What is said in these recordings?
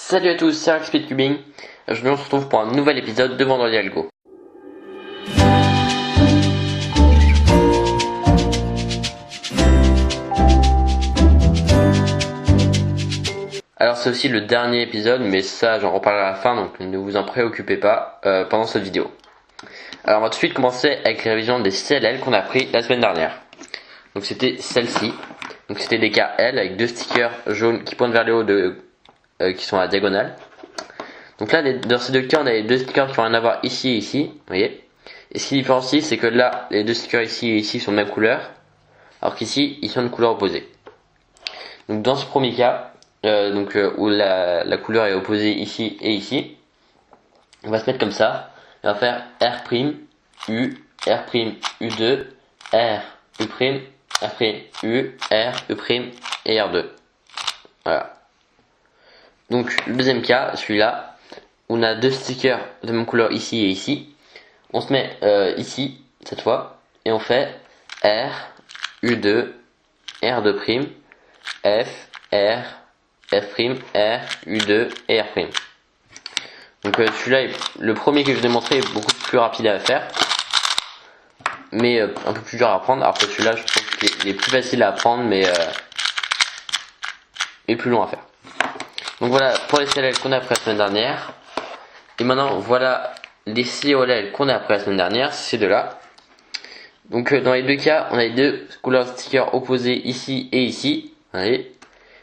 Salut à tous, c'est Alex Speedcubing. Aujourd'hui on se retrouve pour un nouvel épisode de Vendredi Algo. Alors c'est aussi le dernier épisode, mais ça j'en reparlerai à la fin, donc ne vous en préoccupez pas pendant cette vidéo. Alors on va tout de suite commencer avec les révisions des CLL qu'on a pris la semaine dernière. Donc c'était celle-ci. Donc c'était des KL avec deux stickers jaunes qui pointent vers le haut qui sont à la diagonale. Donc là dans ces deux cas on a les deux stickers qui vont rien à voir ici et ici, vous voyez. Et ce qui différencie c'est que là les deux stickers ici et ici sont de même couleur, alors qu'ici ils sont de couleur opposée. Donc dans ce premier cas, où la couleur est opposée ici et ici, on va se mettre comme ça, et on va faire R', U, R', U2, R, U', R', U, R, U' et R2. Voilà. Donc le deuxième cas, celui-là, on a deux stickers de même couleur ici et ici. On se met ici, cette fois, et on fait R, U2, R2', F, R, F', R, U2 et R'. Donc celui-là, le premier que je vous ai montré est beaucoup plus rapide à faire, mais un peu plus dur à apprendre. Alors que celui-là, je trouve qu'il est plus facile à apprendre, mais plus long à faire. Donc voilà pour les CLL qu'on a appris la semaine dernière. Et maintenant, voilà les COLL qu'on a appris la semaine dernière, c'est ces deux-là. Donc dans les deux cas, on a les deux couleurs de stickers opposées ici et ici. Vous voyez.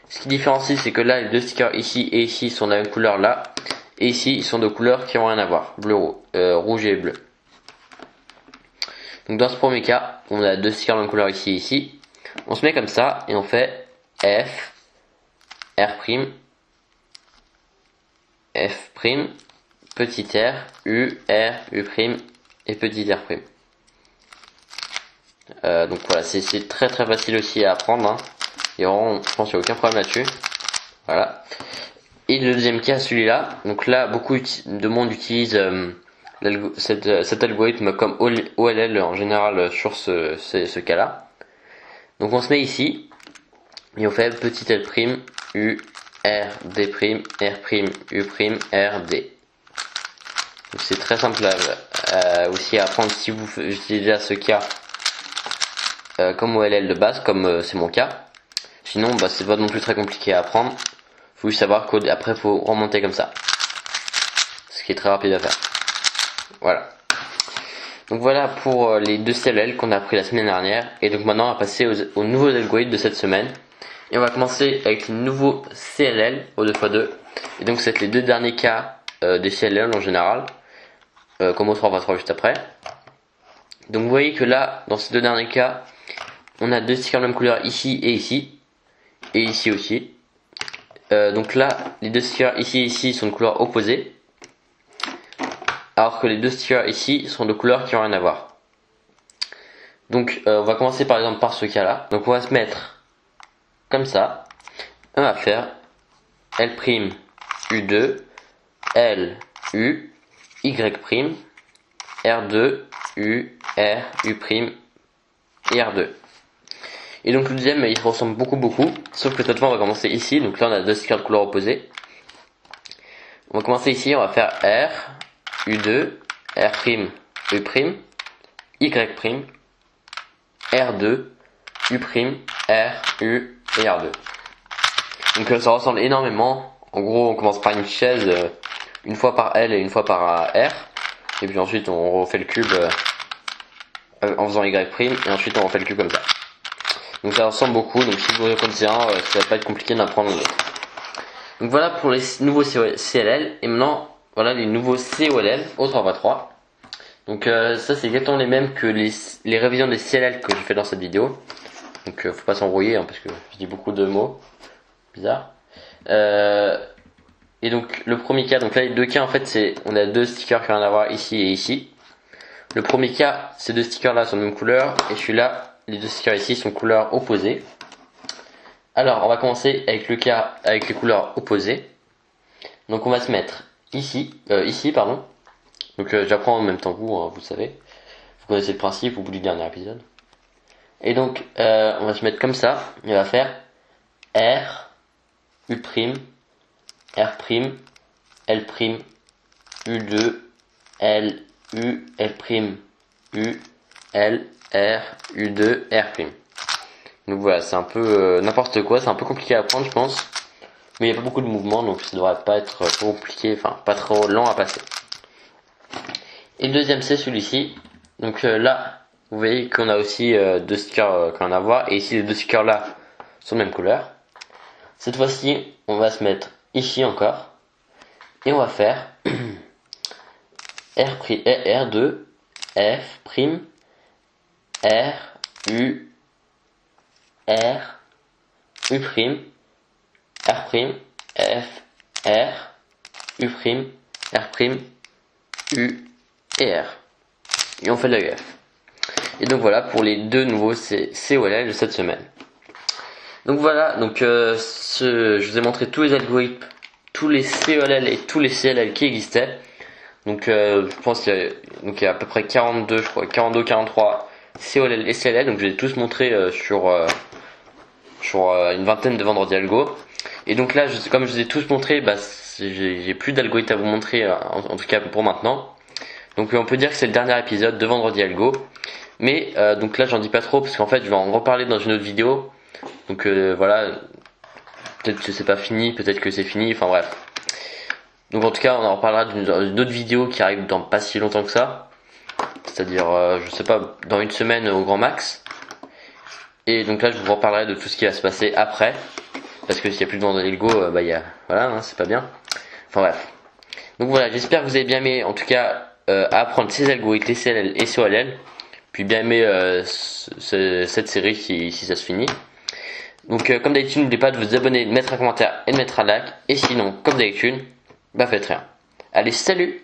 Ce qui différencie, c'est que là, les deux stickers ici et ici sont de la même couleur là. Et ici, ils sont de couleurs qui n'ont rien à voir. Rouge et bleu. Donc dans ce premier cas, on a deux stickers de la même couleur ici et ici. On se met comme ça et on fait F, R', F', petit r, U, R, U' et petit R'. Donc voilà, c'est très facile aussi à apprendre. Hein. Et vraiment, je pense qu'il n'y a aucun problème là-dessus. Voilà. Et le deuxième cas, celui-là. Donc là, beaucoup de monde utilise cet algorithme comme OLL en général sur ce cas-là. Donc on se met ici et on fait petit L', U, R, D', R', U', R, D. Donc c'est très simple aussi à apprendre si vous utilisez déjà ce cas comme OLL de base, comme c'est mon cas. Sinon, c'est pas non plus très compliqué à apprendre. Faut juste savoir qu'après faut remonter comme ça, ce qui est très rapide à faire. Voilà. Donc voilà pour les deux CLL qu'on a appris la semaine dernière. Et donc maintenant on va passer aux nouveaux algorithmes de cette semaine. Et on va commencer avec les nouveaux CLL au 2x2. Et donc c'est les deux derniers cas des CLL en général, comme au 3x3 juste après. Donc vous voyez que là, dans ces deux derniers cas, on a deux stickers de même couleur ici et ici. Et ici aussi. Donc là, les deux stickers ici et ici sont de couleurs opposées. Alors que les deux stickers ici sont de couleurs qui n'ont rien à voir. Donc on va commencer par exemple par ce cas là. Donc on va se mettre comme ça. On va faire L', U2, L, U, Y', R2, U, R, U', et R2. Et donc le deuxième il se ressemble beaucoup, sauf que cette fois on va commencer ici. Donc là on a deux stickers de couleurs opposées. On va commencer ici, on va faire R, U2, R', U', Y', R2, U', R, U et R2. Donc ça ressemble énormément. En gros on commence par une chaise, une fois par L et une fois par R. Et puis ensuite on refait le cube en faisant Y', et ensuite on refait le cube comme ça. Donc ça ressemble beaucoup, donc si vous reconnaissez un, ça va pas être compliqué d'apprendre l'autre. Donc voilà pour les nouveaux CLL, et maintenant voilà les nouveaux COLL au 3x3. Donc ça c'est exactement les mêmes que les révisions des CLL que j'ai fait dans cette vidéo. Donc faut pas s'embrouiller parce que je dis beaucoup de mots bizarres. Et donc le premier cas, donc là les deux cas en fait on a deux stickers qui n'ont rien à voir ici et ici. Le premier cas, ces deux stickers là sont de même couleur, et celui-là, les deux stickers ici sont couleurs opposées. Alors on va commencer avec le cas avec les couleurs opposées. Donc on va se mettre ici, pardon. Donc j'apprends en même temps que vous, hein, vous le savez. Vous connaissez le principe au bout du dernier épisode. Et donc on va se mettre comme ça, et on va faire R, U', R', L', U2, L, U, L', U, L, R, U2, R'. Donc voilà, c'est un peu n'importe quoi, c'est un peu compliqué à apprendre je pense. Mais il n'y a pas beaucoup de mouvements, donc ça devrait pas être trop compliqué, enfin pas trop lent à passer. Et le deuxième c'est celui-ci. Donc là, vous voyez qu'on a aussi deux stickers qu'on a à voir. Et ici les deux stickers là sont de même couleur. Cette fois-ci, on va se mettre ici encore. Et on va faire R2, F', R, U, R, U', R', F, R, U', R', U et R. Et on fait de la UF. Et donc voilà pour les deux nouveaux COLL de cette semaine. Donc voilà, donc je vous ai montré tous les algorithmes, tous les COLL et tous les CLL qui existaient. Donc je pense qu'il y a à peu près 42, je crois, 42, 43 COLL et CLL. Donc je les ai tous montrés sur une vingtaine de vendredis algo. Et donc là, comme je vous ai tous montré, bah, j'ai plus d'algorithmes à vous montrer, en tout cas pour maintenant. Donc on peut dire que c'est le dernier épisode de vendredi algo. Mais donc là j'en dis pas trop parce qu'en fait je vais en reparler dans une autre vidéo. Donc voilà, peut-être que c'est pas fini, peut-être que c'est fini, enfin bref. Donc en tout cas on en reparlera d'une autre vidéo qui arrive dans pas si longtemps que ça. C'est-à-dire je sais pas, dans une semaine au grand max. Et donc là je vous reparlerai de tout ce qui va se passer après. Parce que s'il n'y a plus de vendredi algo, bah il y a. Voilà, hein, c'est pas bien. Enfin bref. Donc voilà, j'espère que vous avez bien aimé en tout cas apprendre ces algorithmes, les CLL et COLL. Puis bien aimé cette série si ça se finit. Donc comme d'habitude, n'oubliez pas de vous abonner, de mettre un commentaire et de mettre un like. Et sinon, comme d'habitude, bah faites rien. Allez, salut!